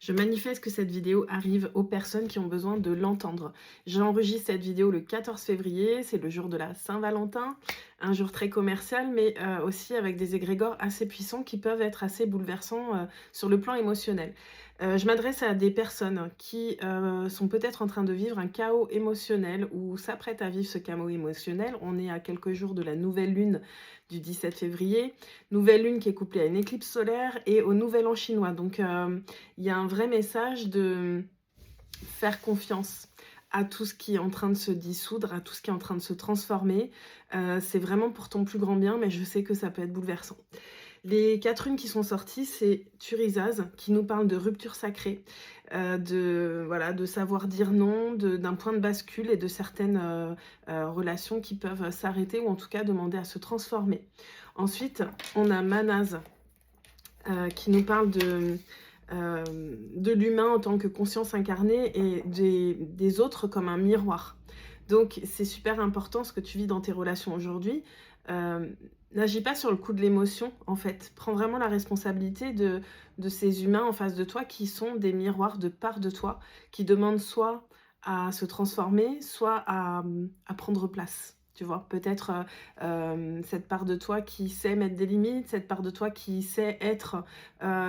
Je manifeste que cette vidéo arrive aux personnes qui ont besoin de l'entendre. J'enregistre cette vidéo le 14 février, c'est le jour de la Saint-Valentin, un jour très commercial, mais aussi avec des égrégores assez puissants qui peuvent être assez bouleversants sur le plan émotionnel. Je m'adresse à des personnes qui sont peut-être en train de vivre un chaos émotionnel ou s'apprêtent à vivre ce chaos émotionnel. On est à quelques jours de la nouvelle lune du 17 février, nouvelle lune qui est couplée à une éclipse solaire et au nouvel an chinois. Donc il y a un vrai message de faire confiance à tout ce qui est en train de se dissoudre, à tout ce qui est en train de se transformer. C'est vraiment pour ton plus grand bien, mais je sais que ça peut être bouleversant. Les 4 runes qui sont sorties, c'est Turizaz, qui nous parle de rupture sacrée, de savoir dire non, d'un point de bascule et de certaines relations qui peuvent s'arrêter ou en tout cas demander à se transformer. Ensuite, on a Manaz, qui nous parle de l'humain en tant que conscience incarnée et des autres comme un miroir. Donc c'est super important ce que tu vis dans tes relations aujourd'hui. N'agis pas sur le coup de l'émotion en fait. Prends vraiment la responsabilité de ces humains en face de toi qui sont des miroirs de part de toi, qui demandent soit à se transformer, soit à prendre place. Tu vois, peut-être cette part de toi qui sait mettre des limites, cette part de toi qui sait être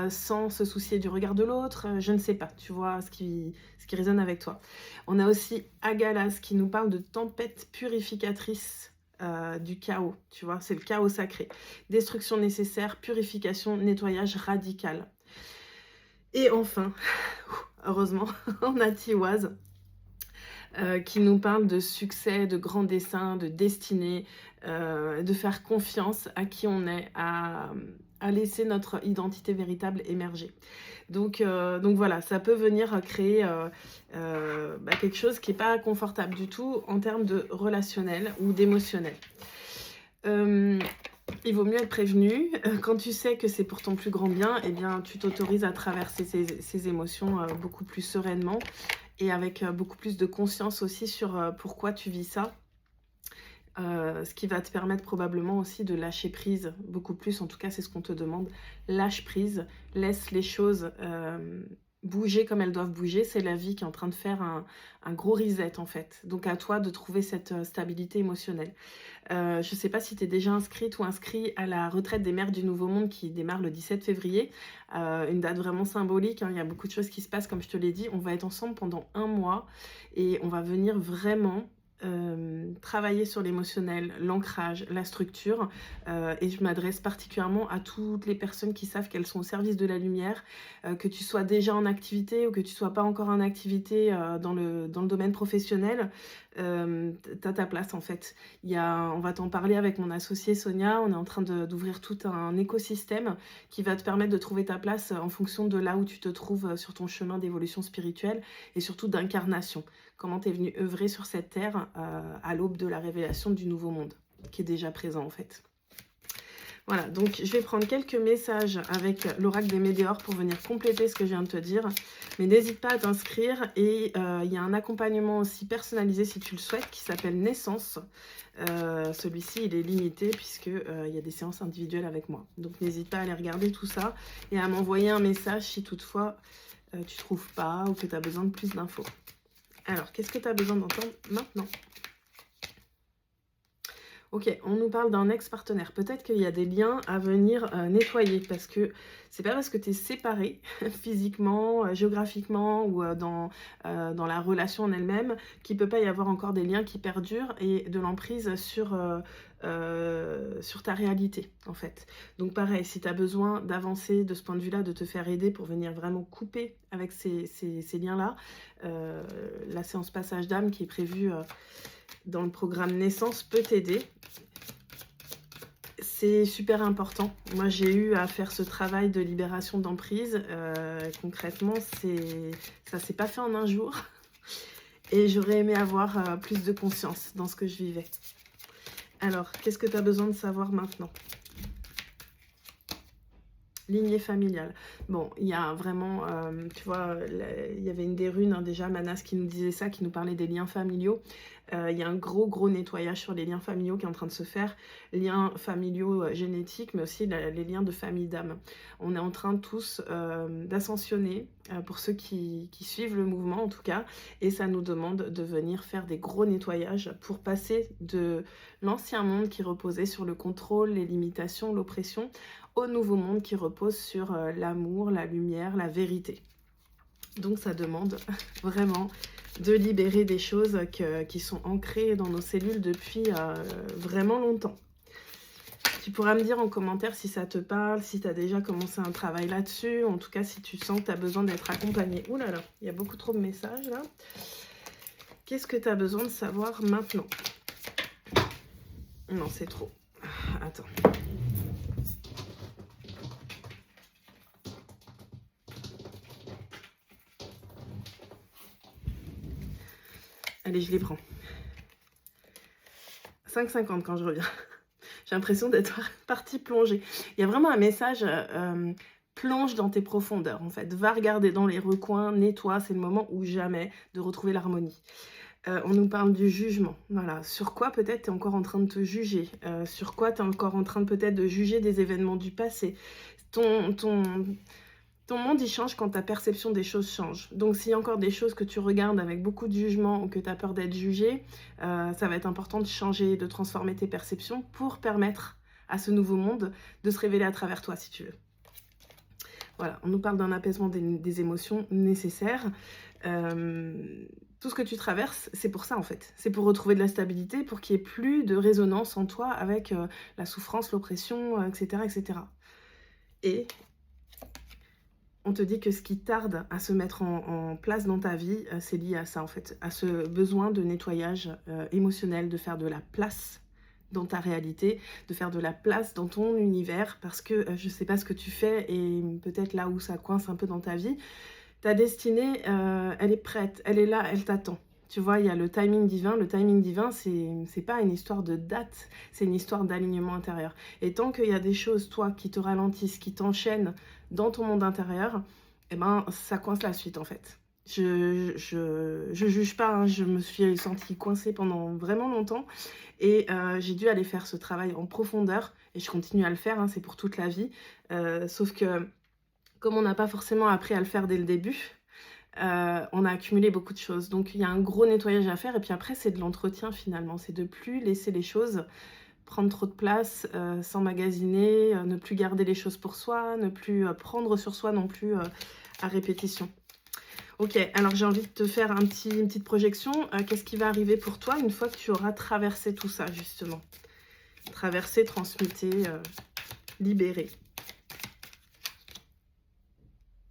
sans se soucier du regard de l'autre, je ne sais pas, tu vois ce qui résonne avec toi. On a aussi Agalas qui nous parle de tempête purificatrice du chaos, tu vois, c'est le chaos sacré. Destruction nécessaire, purification, nettoyage radical. Et enfin, heureusement, on a Tiwaz qui nous parle de succès, de grands desseins, de destinée, de faire confiance à qui on est, à laisser notre identité véritable émerger. Donc voilà, ça peut venir créer quelque chose qui n'est pas confortable du tout en termes de relationnel ou d'émotionnel. Il vaut mieux être prévenu. Quand tu sais que c'est pour ton plus grand bien, eh bien, tu t'autorises à traverser ces émotions beaucoup plus sereinement et avec beaucoup plus de conscience aussi sur pourquoi tu vis ça. Ce qui va te permettre probablement aussi de lâcher prise beaucoup plus, en tout cas c'est ce qu'on te demande, lâche prise, laisse les choses bouger comme elles doivent bouger, c'est la vie qui est en train de faire un gros reset en fait, donc à toi de trouver cette stabilité émotionnelle. Je ne sais pas si tu es déjà inscrite ou inscrit à la retraite des mères du Nouveau Monde qui démarre le 17 février, une date vraiment symbolique, hein, il y a beaucoup de choses qui se passent comme je te l'ai dit, on va être ensemble pendant 1 mois et on va venir vraiment travailler sur l'émotionnel, l'ancrage, la structure et je m'adresse particulièrement à toutes les personnes qui savent qu'elles sont au service de la lumière, que tu sois déjà en activité ou que tu sois pas encore en activité dans le domaine professionnel, t'as ta place en fait. On va t'en parler avec mon associée Sonia, on est en train d'ouvrir tout un écosystème qui va te permettre de trouver ta place en fonction de là où tu te trouves sur ton chemin d'évolution spirituelle et surtout d'incarnation. Comment tu es venu œuvrer sur cette terre à l'aube de la révélation du nouveau monde, qui est déjà présent en fait. Voilà, donc je vais prendre quelques messages avec l'oracle des Météores pour venir compléter ce que je viens de te dire. Mais n'hésite pas à t'inscrire et il y a un accompagnement aussi personnalisé si tu le souhaites qui s'appelle Naissance. Celui-ci, il est limité puisqu'il y a des séances individuelles avec moi. Donc n'hésite pas à aller regarder tout ça et à m'envoyer un message si toutefois tu ne trouves pas ou que tu as besoin de plus d'infos. Alors, qu'est-ce que tu as besoin d'entendre maintenant? Ok, on nous parle d'un ex-partenaire. Peut-être qu'il y a des liens à venir nettoyer parce que c'est pas parce que tu es séparé physiquement, géographiquement ou dans la relation en elle-même qu'il peut pas y avoir encore des liens qui perdurent et de l'emprise sur ta réalité en fait. Donc pareil, si tu as besoin d'avancer de ce point de vue-là, de te faire aider pour venir vraiment couper avec ces liens-là, la séance passage d'âme qui est prévue dans le programme Naissance peut t'aider. C'est super important. Moi, j'ai eu à faire ce travail de libération d'emprise. Concrètement, ça s'est pas fait en un jour. Et j'aurais aimé avoir plus de conscience dans ce que je vivais. Alors, qu'est-ce que tu as besoin de savoir maintenant? lignée familiale. Bon, il y a vraiment, tu vois, il y avait une des runes, hein, déjà, Manas, qui nous disait ça, qui nous parlait des liens familiaux. Il y a un gros nettoyage sur les liens familiaux qui est en train de se faire, liens familiaux génétiques, mais aussi les liens de famille d'âme. On est en train tous d'ascensionner, pour ceux qui suivent le mouvement en tout cas, et ça nous demande de venir faire des gros nettoyages pour passer de l'ancien monde qui reposait sur le contrôle, les limitations, l'oppression, au nouveau monde qui repose sur l'amour, la lumière, la vérité. Donc ça demande vraiment de libérer des choses qui sont ancrées dans nos cellules depuis vraiment longtemps. Tu pourras me dire en commentaire si ça te parle, si tu as déjà commencé un travail là-dessus, en tout cas si tu sens que tu as besoin d'être accompagné. Ouh là là, il y a beaucoup trop de messages là. Qu'est-ce que tu as besoin de savoir maintenant? Non, c'est trop. Attends. Allez, je les prends. 5,50 quand je reviens. J'ai l'impression d'être partie plonger. Il y a vraiment un message, plonge dans tes profondeurs, en fait. Va regarder dans les recoins, nettoie, c'est le moment ou jamais de retrouver l'harmonie. On nous parle du jugement, voilà. Sur quoi peut-être tu es encore en train de te juger, sur quoi tu es encore en train peut-être de juger des événements du passé. Ton monde, il change quand ta perception des choses change. Donc, s'il y a encore des choses que tu regardes avec beaucoup de jugement ou que tu as peur d'être jugé, ça va être important de changer, de transformer tes perceptions pour permettre à ce nouveau monde de se révéler à travers toi, si tu veux. Voilà, on nous parle d'un apaisement des émotions nécessaires. Tout ce que tu traverses, c'est pour ça, en fait. C'est pour retrouver de la stabilité, pour qu'il n'y ait plus de résonance en toi avec la souffrance, l'oppression, etc., etc. Et on te dit que ce qui tarde à se mettre en place dans ta vie, c'est lié à ça en fait, à ce besoin de nettoyage émotionnel, de faire de la place dans ta réalité, de faire de la place dans ton univers, parce que je ne sais pas ce que tu fais et peut-être là où ça coince un peu dans ta vie, ta destinée, elle est prête, elle est là, elle t'attend. Tu vois, il y a le timing divin. Le timing divin, c'est pas une histoire de date, c'est une histoire d'alignement intérieur. Et tant qu'il y a des choses, toi, qui te ralentissent, qui t'enchaînent dans ton monde intérieur, eh ben, ça coince la suite, en fait. Je juge pas, hein, je me suis sentie coincée pendant vraiment longtemps et j'ai dû aller faire ce travail en profondeur et je continue à le faire, hein, c'est pour toute la vie. Sauf que, comme on n'a pas forcément appris à le faire dès le début, on a accumulé beaucoup de choses. Donc il y a un gros nettoyage à faire et puis après c'est de l'entretien finalement. C'est de plus laisser les choses prendre trop de place, s'emmagasiner, ne plus garder les choses pour soi, ne plus prendre sur soi non plus à répétition. Ok, alors j'ai envie de te faire une petite projection. Qu'est-ce qui va arriver pour toi une fois que tu auras traversé tout ça justement? Traversé, transmuté, libéré.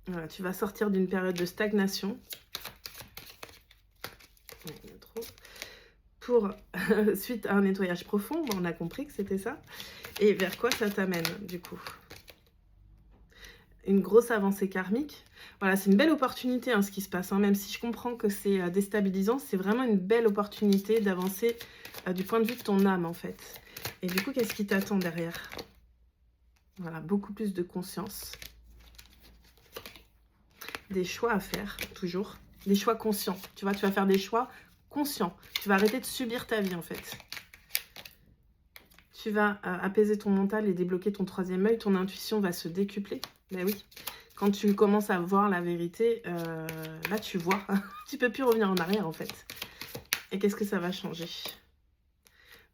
Voilà, tu vas sortir d'une période de stagnation. Il y a trop. Pour, suite à un nettoyage profond, bon, on a compris que c'était ça. Et vers quoi ça t'amène, du coup? Une grosse avancée karmique. Voilà, c'est une belle opportunité, hein, ce qui se passe. Hein, même si je comprends que c'est déstabilisant, c'est vraiment une belle opportunité d'avancer du point de vue de ton âme, en fait. Et du coup, qu'est-ce qui t'attend derrière? Voilà, beaucoup plus de conscience. Des choix à faire, toujours. Des choix conscients. Tu vois, tu vas faire des choix conscients. Tu vas arrêter de subir ta vie, en fait. Tu vas apaiser ton mental et débloquer ton troisième œil. Ton intuition va se décupler. Ben oui. Quand tu commences à voir la vérité, là, tu vois. Tu peux plus revenir en arrière, en fait. Et qu'est-ce que ça va changer?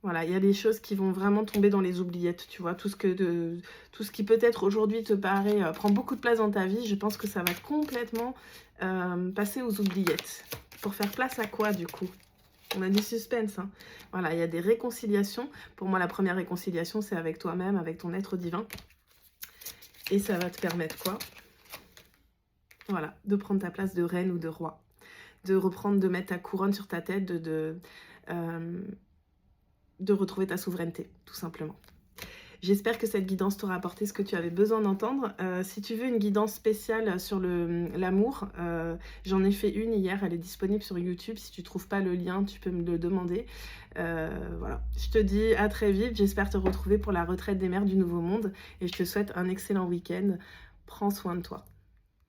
Voilà, il y a des choses qui vont vraiment tomber dans les oubliettes, tu vois. Tout ce qui peut-être aujourd'hui te paraît, prend beaucoup de place dans ta vie, je pense que ça va complètement passer aux oubliettes. Pour faire place à quoi, du coup? On a du suspense, hein. Voilà, il y a des réconciliations. Pour moi, la première réconciliation, c'est avec toi-même, avec ton être divin. Et ça va te permettre quoi? Voilà, de prendre ta place de reine ou de roi. De reprendre, de mettre ta couronne sur ta tête, de retrouver ta souveraineté, tout simplement. J'espère que cette guidance t'aura apporté ce que tu avais besoin d'entendre. Si tu veux une guidance spéciale sur l'amour, j'en ai fait une hier, elle est disponible sur YouTube. Si tu trouves pas le lien, tu peux me le demander. Voilà, je te dis à très vite. J'espère te retrouver pour la retraite des mères du Nouveau Monde et je te souhaite un excellent week-end. Prends soin de toi.